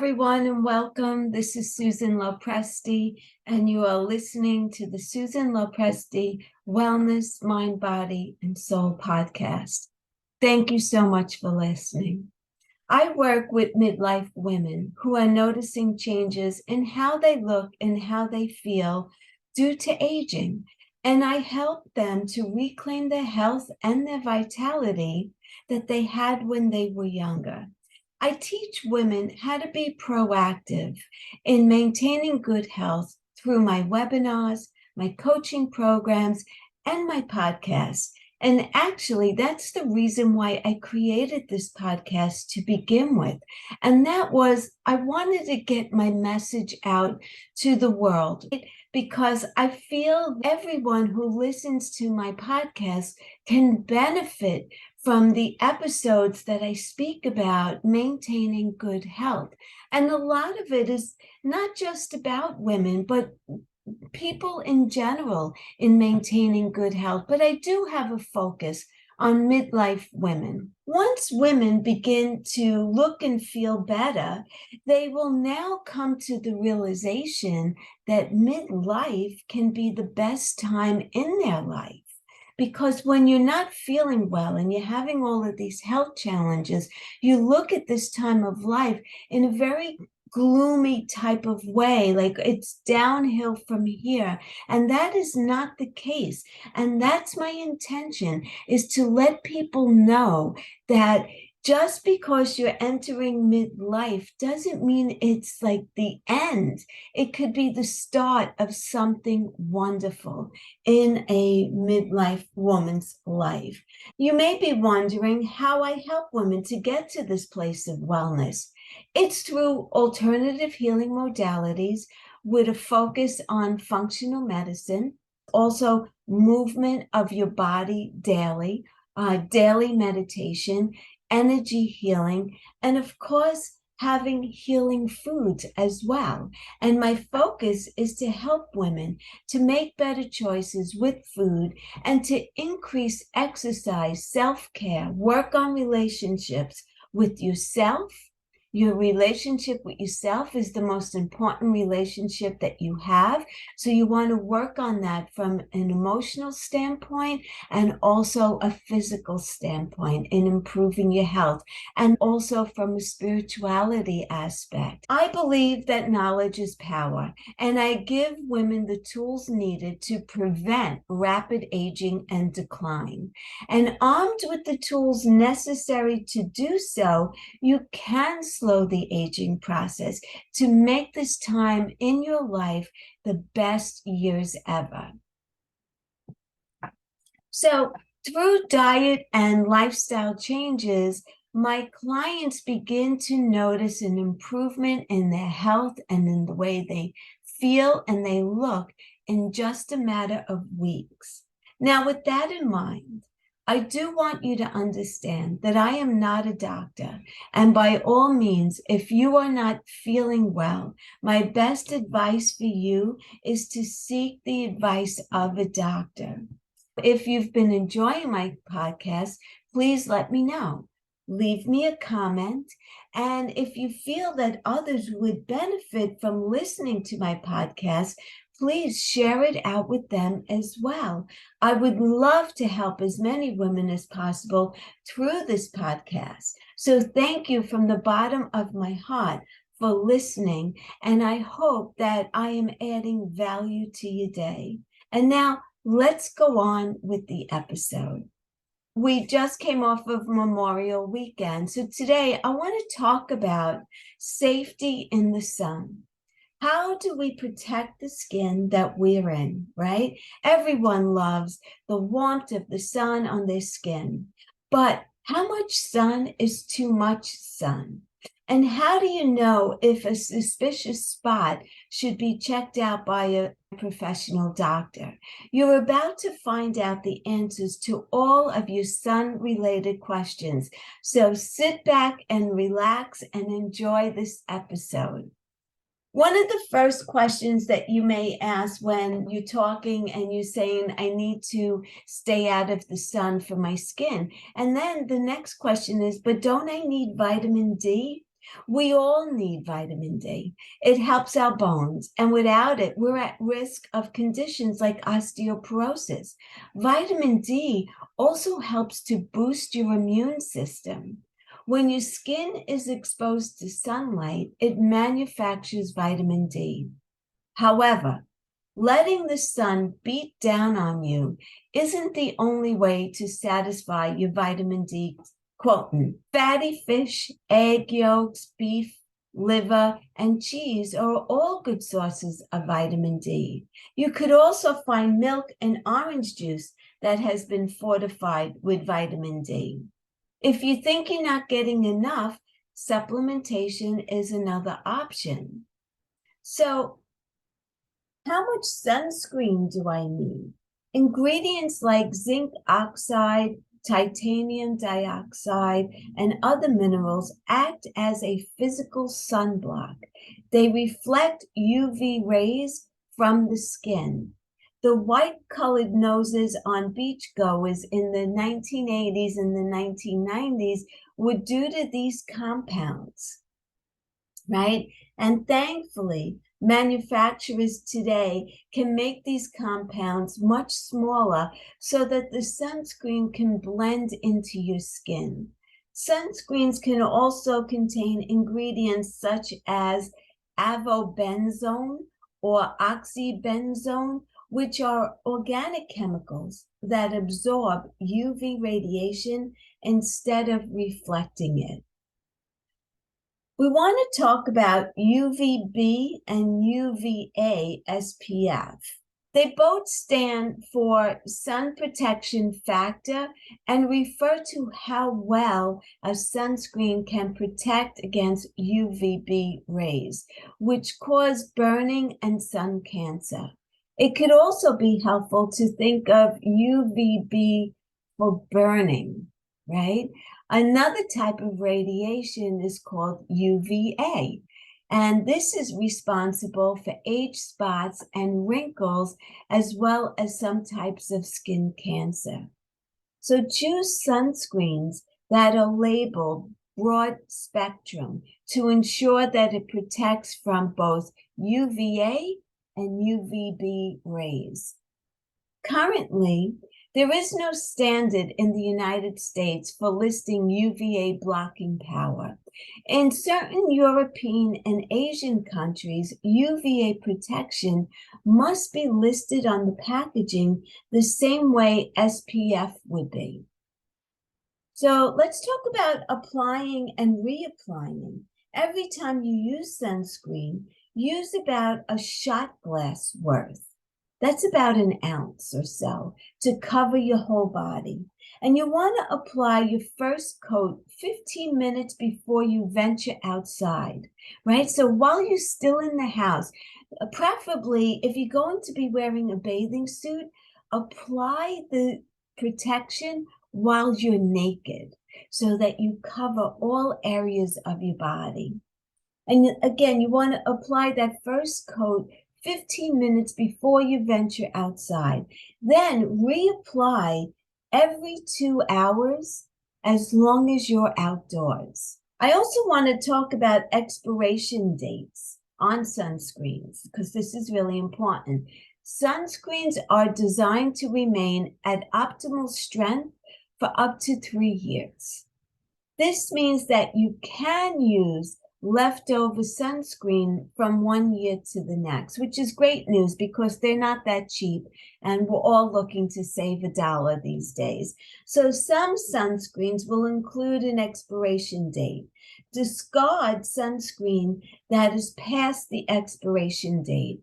everyone, and welcome. This is Susan Lopresti, and you are listening to the Susan Lopresti Wellness, Mind, Body, and Soul podcast. Thank you so much for listening. I work with midlife women who are noticing changes in how they look and how they feel due to aging, and I help them to reclaim their health and their vitality that they had when they were younger. I teach women how to be proactive in maintaining good health through my webinars, my coaching programs, and my podcasts. And actually, that's the reason why I created this podcast to begin with. And that was, I wanted to get my message out to the world because I feel everyone who listens to my podcast can benefit from the episodes that I speak about maintaining good health. And a lot of it is not just about women, but people in general in maintaining good health. But I do have a focus on midlife women. Once women begin to look and feel better, they will now come to the realization that midlife can be the best time in their life. Because when you're not feeling well and you're having all of these health challenges, you look at this time of life in a very gloomy type of way, like it's downhill from here. And that is not the case. And that's my intention, is to let people know that just because you're entering midlife doesn't mean it's like the end. It could be the start of something wonderful in a midlife woman's life. You may be wondering how I help women to get to this place of wellness. It's through alternative healing modalities with a focus on functional medicine, also movement of your body daily, daily meditation, energy healing, and of course, having healing foods as well. And my focus is to help women to make better choices with food and to increase exercise, self-care, work on relationships with yourself. Your relationship with yourself is the most important relationship that you have. So you want to work on that from an emotional standpoint and also a physical standpoint in improving your health, and also from a spirituality aspect. I believe that knowledge is power, and I give women the tools needed to prevent rapid aging and decline. And armed with the tools necessary to do so, you can slow the aging process to make this time in your life the best years ever. So through diet and lifestyle changes, my clients begin to notice an improvement in their health and in the way they feel and they look in just a matter of weeks. Now, with that in mind, I do want you to understand that I am not a doctor. And by all means, if you are not feeling well, my best advice for you is to seek the advice of a doctor. If you've been enjoying my podcast, please let me know. Leave me a comment. And if you feel that others would benefit from listening to my podcast, please share it out with them as well. I would love to help as many women as possible through this podcast. So thank you from the bottom of my heart for listening. And I hope that I am adding value to your day. And now let's go on with the episode. We just came off of Memorial Weekend. So today I want to talk about safety in the sun. How do we protect the skin that we're in, right? Everyone loves the warmth of the sun on their skin, but how much sun is too much sun? And how do you know if a suspicious spot should be checked out by a professional doctor? You're about to find out the answers to all of your sun-related questions. So sit back and relax and enjoy this episode. One of the first questions that you may ask when you're talking and you're saying, I need to stay out of the sun for my skin. And then the next question is, but don't I need vitamin D? We all need vitamin D. It helps our bones, and without it, we're at risk of conditions like osteoporosis. Vitamin D also helps to boost your immune system. When your skin is exposed to sunlight, it manufactures vitamin D. However, letting the sun beat down on you isn't the only way to satisfy your vitamin D quotient. Fatty fish, egg yolks, beef, liver, and cheese are all good sources of vitamin D. You could also find milk and orange juice that has been fortified with vitamin D. If you think you're not getting enough, supplementation is another option. So, how much sunscreen do I need? Ingredients like zinc oxide, titanium dioxide, and other minerals act as a physical sunblock. They reflect UV rays from the skin. The white-colored noses on beachgoers in the 1980s and the 1990s were due to these compounds, right? And thankfully, manufacturers today can make these compounds much smaller so that the sunscreen can blend into your skin. Sunscreens can also contain ingredients such as avobenzone or oxybenzone, which are organic chemicals that absorb UV radiation instead of reflecting it. We want to talk about UVB and UVA SPF. They both stand for sun protection factor and refer to how well a sunscreen can protect against UVB rays, which cause burning and sun cancer. It could also be helpful to think of UVB for burning, right? Another type of radiation is called UVA, and this is responsible for age spots and wrinkles, as well as some types of skin cancer. So choose sunscreens that are labeled broad spectrum to ensure that it protects from both UVA and UVB rays. Currently, there is no standard in the United States for listing UVA blocking power. In certain European and Asian countries, UVA protection must be listed on the packaging the same way SPF would be. So let's talk about applying and reapplying. Every time you use sunscreen, use about a shot glass worth. That's about an ounce or so to cover your whole body. And you want to apply your first coat 15 minutes before you venture outside, right? So while you're still in the house, preferably if you're going to be wearing a bathing suit, apply the protection while you're naked so that you cover all areas of your body. And again, you want to apply that first coat 15 minutes before you venture outside. Then reapply every 2 hours as long as you're outdoors. I also want to talk about expiration dates on sunscreens because this is really important. Sunscreens are designed to remain at optimal strength for up to 3 years. This means that you can use leftover sunscreen from 1 year to the next, which is great news because they're not that cheap and we're all looking to save $1 these days. So some sunscreens will include an expiration date. Discard sunscreen that is past the expiration date.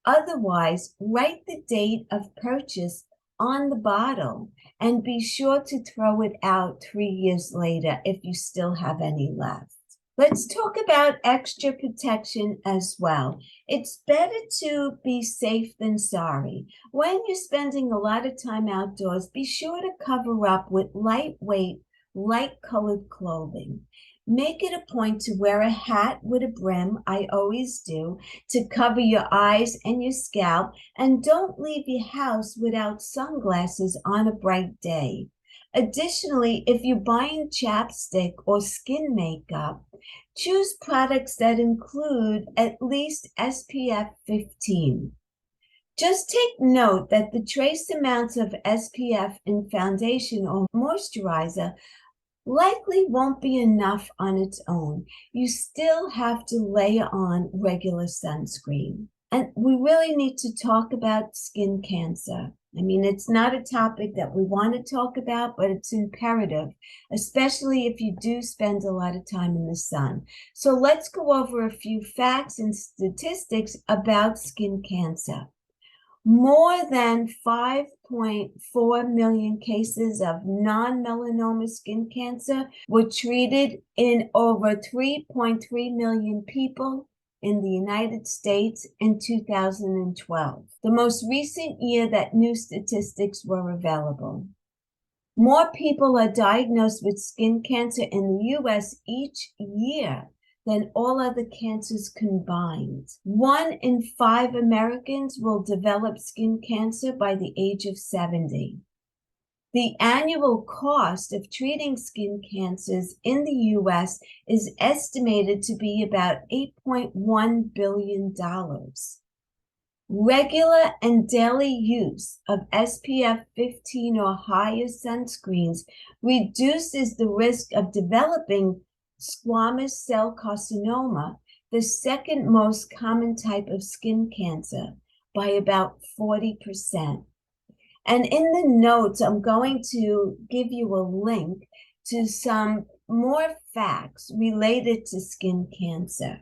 Otherwise, write the date of purchase on the bottle and be sure to throw it out 3 years later if you still have any left. Let's talk about extra protection as well. It's better to be safe than sorry. When you're spending a lot of time outdoors, be sure to cover up with lightweight, light-colored clothing. Make it a point to wear a hat with a brim, I always do, to cover your eyes and your scalp, and don't leave your house without sunglasses on a bright day. Additionally, if you're buying chapstick or skin makeup, choose products that include at least SPF 15. Just take note that the trace amounts of SPF in foundation or moisturizer likely won't be enough on its own. You still have to layer on regular sunscreen. And we really need to talk about skin cancer. I mean, it's not a topic that we want to talk about, but it's imperative, especially if you do spend a lot of time in the sun. So let's go over a few facts and statistics about skin cancer. More than 5.4 million cases of non-melanoma skin cancer were treated in over 3.3 million people in the United States in 2012, the most recent year that new statistics were available. More people are diagnosed with skin cancer in the U.S. each year than all other cancers combined. 1 in 5 Americans will develop skin cancer by the age of 70. The annual cost of treating skin cancers in the U.S. is estimated to be about $8.1 billion. Regular and daily use of SPF 15 or higher sunscreens reduces the risk of developing squamous cell carcinoma, the second most common type of skin cancer, by about 40%. And in the notes, I'm going to give you a link to some more facts related to skin cancer.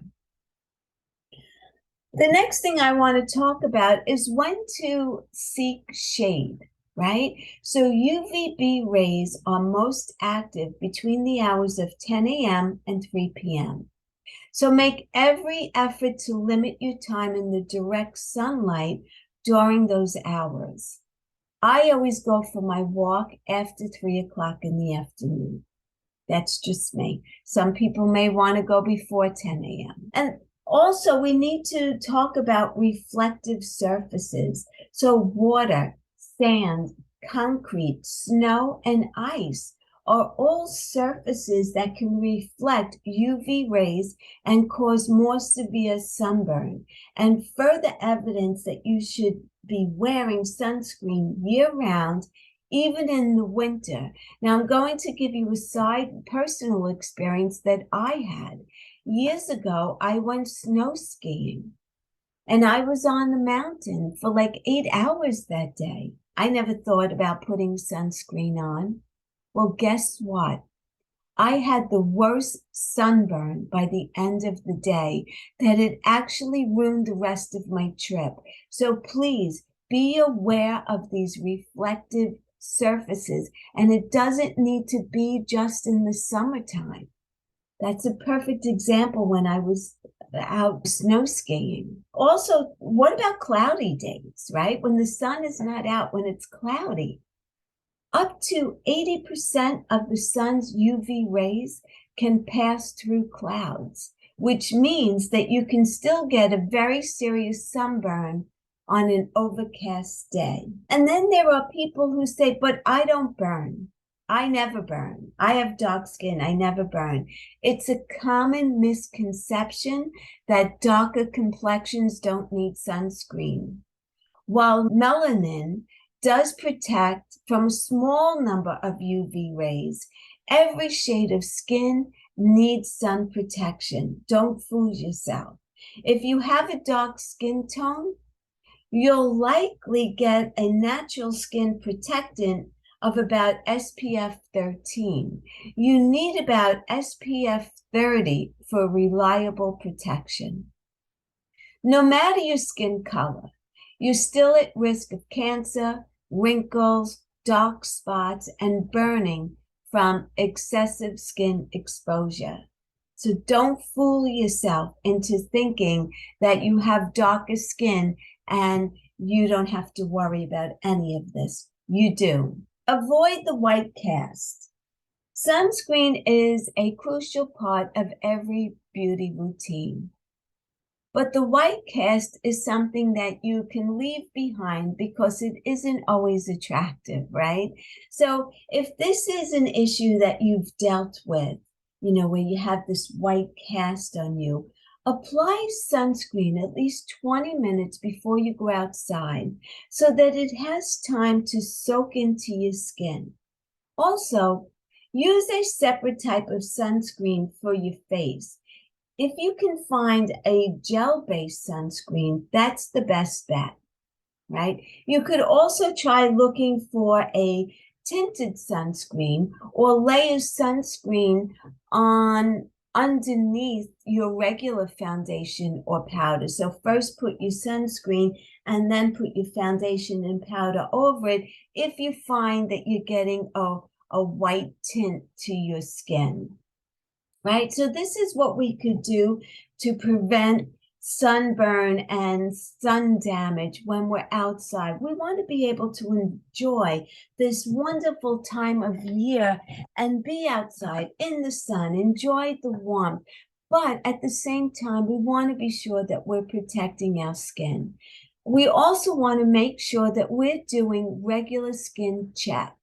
The next thing I want to talk about is when to seek shade, right? So UVB rays are most active between the hours of 10 a.m. and 3 p.m. So make every effort to limit your time in the direct sunlight during those hours. I always go for my walk after 3 o'clock in the afternoon. That's just me. Some people may want to go before 10 a.m. And also, we need to talk about reflective surfaces. So water, sand, concrete, snow, and ice are all surfaces that can reflect UV rays and cause more severe sunburn, and further evidence that you should be wearing sunscreen year-round, even in the winter. Now, I'm going to give you a side personal experience that I had. Years ago, I went snow skiing, and I was on the mountain for like 8 hours that day. I never thought about putting sunscreen on. Well, guess what? I had the worst sunburn by the end of the day that it actually ruined the rest of my trip. So please be aware of these reflective surfaces, and it doesn't need to be just in the summertime. That's a perfect example when I was out snow skiing. Also, what about cloudy days, right? When the sun is not out, when it's cloudy. Up to 80% of the sun's UV rays can pass through clouds, which means that you can still get a very serious sunburn on an overcast day. And then there are people who say, but I don't burn. I never burn. I have dark skin. I never burn. It's a common misconception that darker complexions don't need sunscreen. While melanin does protect from a small number of UV rays, every shade of skin needs sun protection. Don't fool yourself. If you have a dark skin tone, you'll likely get a natural skin protectant of about SPF 13. You need about SPF 30 for reliable protection. No matter your skin color, you're still at risk of cancer, wrinkles, dark spots, and burning from excessive skin exposure. So don't fool yourself into thinking that you have darker skin and you don't have to worry about any of this. You do. Avoid the white cast. Sunscreen is a crucial part of every beauty routine. But the white cast is something that you can leave behind because it isn't always attractive, right? So if this is an issue that you've dealt with, where you have this white cast on you, apply sunscreen at least 20 minutes before you go outside so that it has time to soak into your skin. Also, use a separate type of sunscreen for your face. If you can find a gel-based sunscreen, that's the best bet, right? You could also try looking for a tinted sunscreen or lay a sunscreen on underneath your regular foundation or powder. So first put your sunscreen and then put your foundation and powder over it if you find that you're getting a white tint to your skin, right? So this is what we could do to prevent sunburn and sun damage when we're outside. We want to be able to enjoy this wonderful time of year and be outside in the sun, enjoy the warmth. But at the same time, we want to be sure that we're protecting our skin. We also want to make sure that we're doing regular skin checks.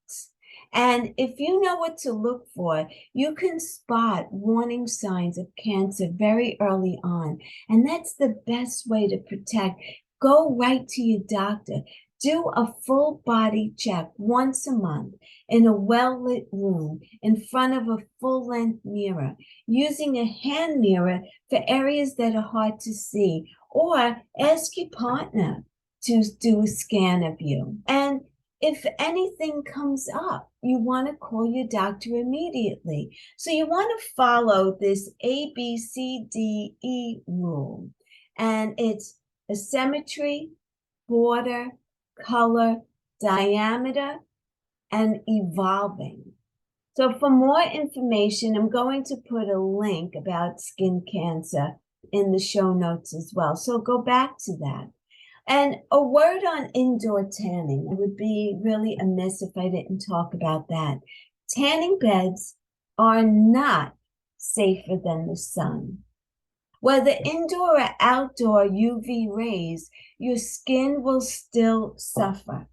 And if you know what to look for, you can spot warning signs of cancer very early on. And that's the best way to protect. Go right to your doctor. Do a full body check once a month in a well-lit room in front of a full-length mirror, using a hand mirror for areas that are hard to see, or ask your partner to do a scan of you. And if anything comes up, you want to call your doctor immediately. So you want to follow this ABCDE rule. And it's asymmetry, border, color, diameter, and evolving. So for more information, I'm going to put a link about skin cancer in the show notes as well. So go back to that. And a word on indoor tanning. It would be really amiss if I didn't talk about that. Tanning beds are not safer than the sun. Whether indoor or outdoor UV rays, your skin will still suffer.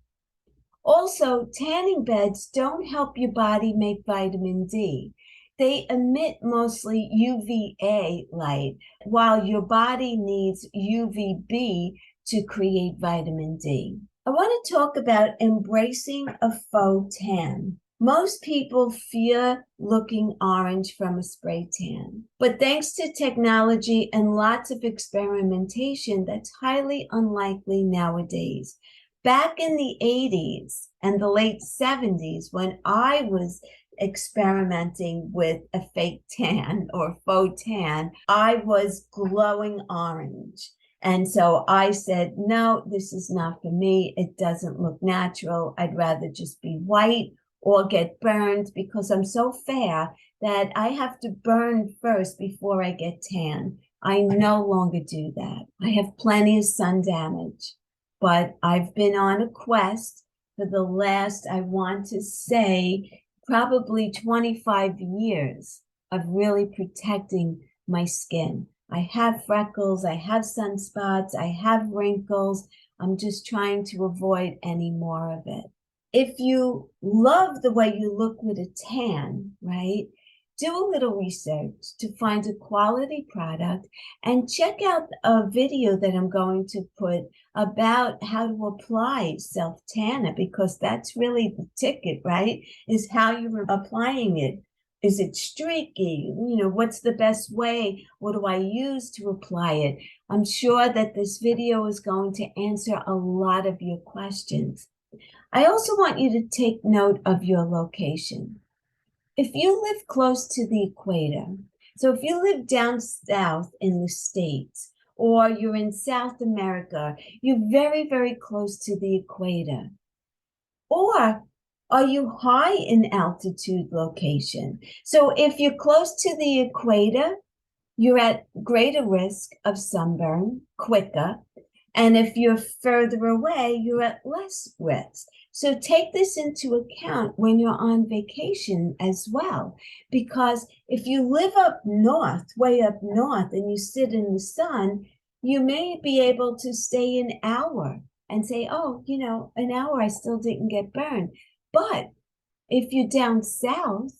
Also, tanning beds don't help your body make vitamin D. They emit mostly UVA light, while your body needs UVB to create vitamin D. I want to talk about embracing a faux tan. Most people fear looking orange from a spray tan, but thanks to technology and lots of experimentation, that's highly unlikely nowadays. Back in the 80s and the late 70s, when I was experimenting with a fake tan or faux tan, I was glowing orange. And so I said, no, this is not for me. It doesn't look natural. I'd rather just be white or get burned because I'm so fair that I have to burn first before I get tan. I no longer do that. I have plenty of sun damage, but I've been on a quest for the last, I want to say, probably 25 years of really protecting my skin. I have freckles, I have sunspots, I have wrinkles. I'm just trying to avoid any more of it. If you love the way you look with a tan, right, do a little research to find a quality product and check out a video that I'm going to put about how to apply self-tanner, because that's really the ticket, right, is how you're applying it. Is it streaky? What's the best way? What do I use to apply it? I'm sure that this video is going to answer a lot of your questions. I also want you to take note of your location. If you live close to the equator, so if you live down south in the States, or you're in South America, you're very, very close to the equator. Or are you high in altitude location? So if you're close to the equator, you're at greater risk of sunburn quicker. And if you're further away, you're at less risk. So take this into account when you're on vacation as well. Because if you live up north, way up north, and you sit in the sun, You may be able to stay an hour and say, oh, an hour I still didn't get burned. But if you're down south,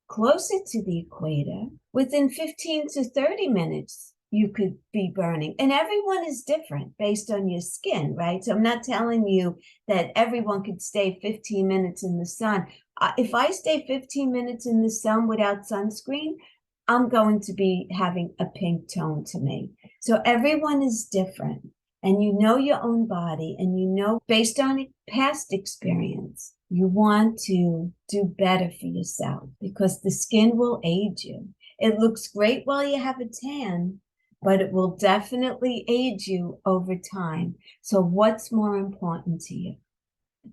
closer to the equator, within 15 to 30 minutes, you could be burning. And everyone is different based on your skin, right? So I'm not telling you that everyone could stay 15 minutes in the sun. If I stay 15 minutes in the sun without sunscreen, I'm going to be having a pink tone to me. So everyone is different. And you know your own body, and you know based on past experience, you want to do better for yourself because the skin will age you. It looks great while you have a tan, but it will definitely age you over time. So what's more important to you?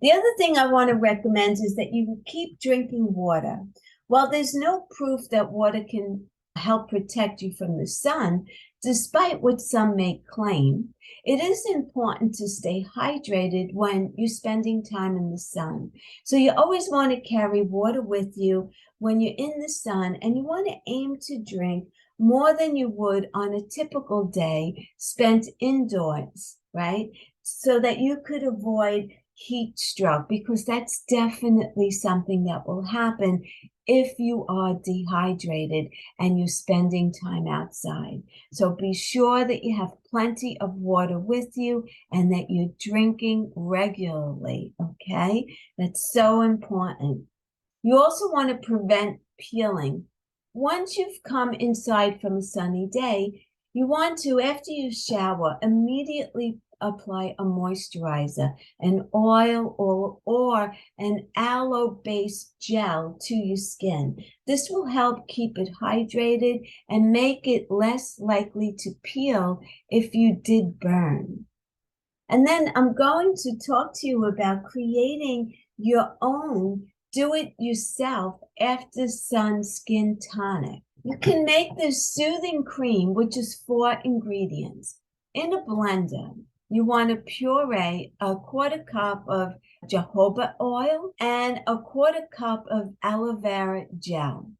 The other thing I want to recommend is that you keep drinking water. While there's no proof that water can help protect you from the sun, despite what some may claim, it is important to stay hydrated when you're spending time in the sun. So you always want to carry water with you when you're in the sun, and you want to aim to drink more than you would on a typical day spent indoors, right? So that you could avoid heat stroke, because that's definitely something that will happen if you are dehydrated and you're spending time outside. So be sure that you have plenty of water with you and that you're drinking regularly, okay? That's so important. You also want to prevent peeling. Once you've come inside from a sunny day, you want to, after you shower, immediately apply a moisturizer, an oil or an aloe-based gel to your skin. This will help keep it hydrated and make it less likely to peel if you did burn. And then I'm going to talk to you about creating your own do-it-yourself after sun skin tonic. You can make this soothing cream, which is 4 ingredients. In a blender, you want to puree a 1/4 cup of jojoba oil and a 1/4 cup of aloe vera gel.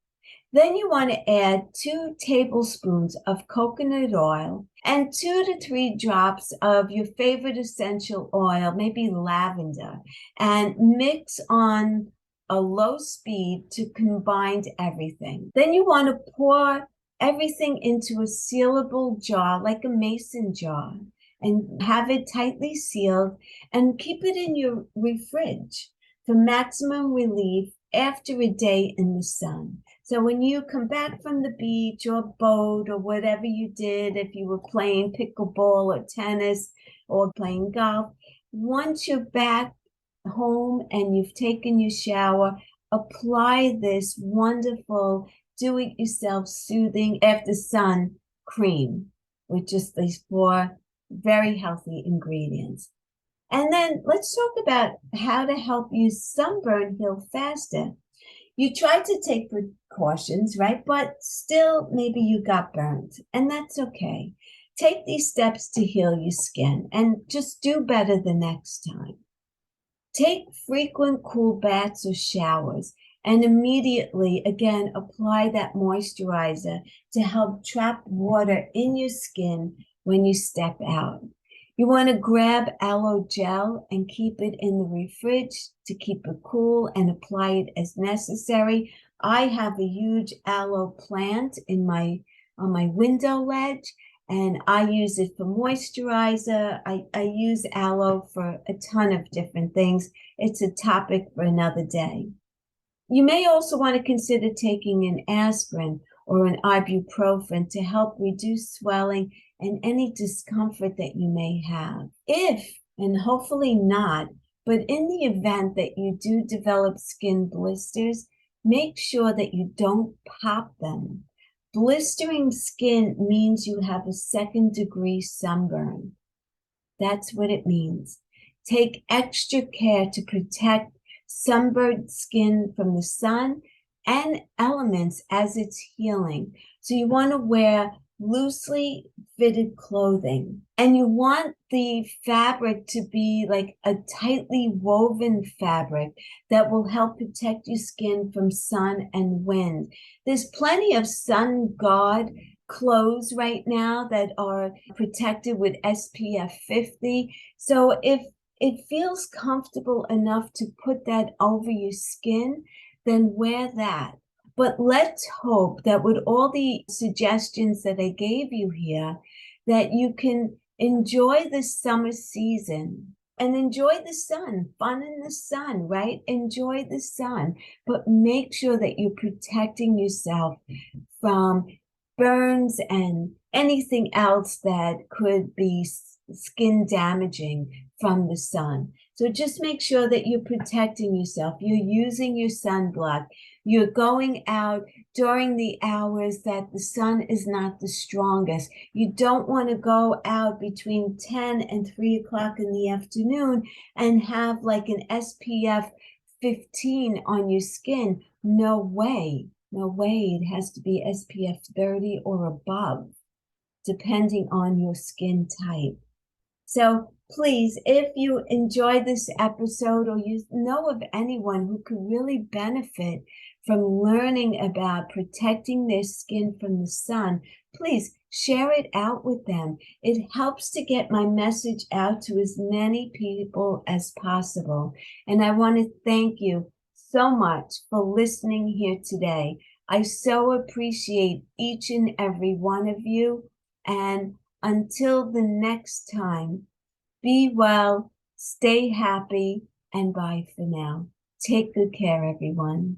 Then you want to add 2 tablespoons of coconut oil and 2 to 3 drops of your favorite essential oil, maybe lavender, and mix on a low speed to combine everything. Then you want to pour everything into a sealable jar, like a mason jar, and have it tightly sealed and keep it in your fridge for maximum relief after a day in the sun. So when you come back from the beach or boat or whatever you did, if you were playing pickleball or tennis or playing golf, once you're back home and you've taken your shower, apply this wonderful do-it-yourself soothing after sun cream with just these 4 very healthy ingredients. And then let's talk about how to help you sunburn heal faster. You tried to take precautions, right? But still, maybe you got burned, and that's okay. Take these steps to heal your skin and just do better the next time. Take frequent cool baths or showers and immediately, again, apply that moisturizer to help trap water in your skin when you step out. You want to grab aloe gel and keep it in the fridge to keep it cool and apply it as necessary. I have a huge aloe plant on my window ledge, and I use it for moisturizer. I use aloe for a ton of different things. It's a topic for another day. You may also want to consider taking an aspirin or an ibuprofen to help reduce swelling and any discomfort that you may have. If, and hopefully not, but in the event that you do develop skin blisters, make sure that you don't pop them. Blistering skin means you have a 2nd-degree sunburn. That's what it means. Take extra care to protect sunburned skin from the sun and elements as it's healing. So you want to wear loosely fitted clothing, and you want the fabric to be like a tightly woven fabric that will help protect your skin from sun and wind. There's plenty of sun guard clothes right now that are protected with SPF 50. So if it feels comfortable enough to put that over your skin, then wear that. But let's hope that with all the suggestions that I gave you here, that you can enjoy the summer season and enjoy the sun, fun in the sun, right? Enjoy the sun, but make sure that you're protecting yourself from burns and anything else that could be skin damaging from the sun. So just make sure that you're protecting yourself. You're using your sunblock. You're going out during the hours that the sun is not the strongest. You don't want to go out between 10 and 3 o'clock in the afternoon and have like an SPF 15 on your skin. No way. No way. It has to be SPF 30 or above, depending on your skin type. So please, if you enjoyed this episode or you know of anyone who could really benefit from learning about protecting their skin from the sun, please share it out with them. It helps to get my message out to as many people as possible. And I want to thank you so much for listening here today. I so appreciate each and every one of you. And until the next time, be well, stay happy, and bye for now. Take good care, everyone.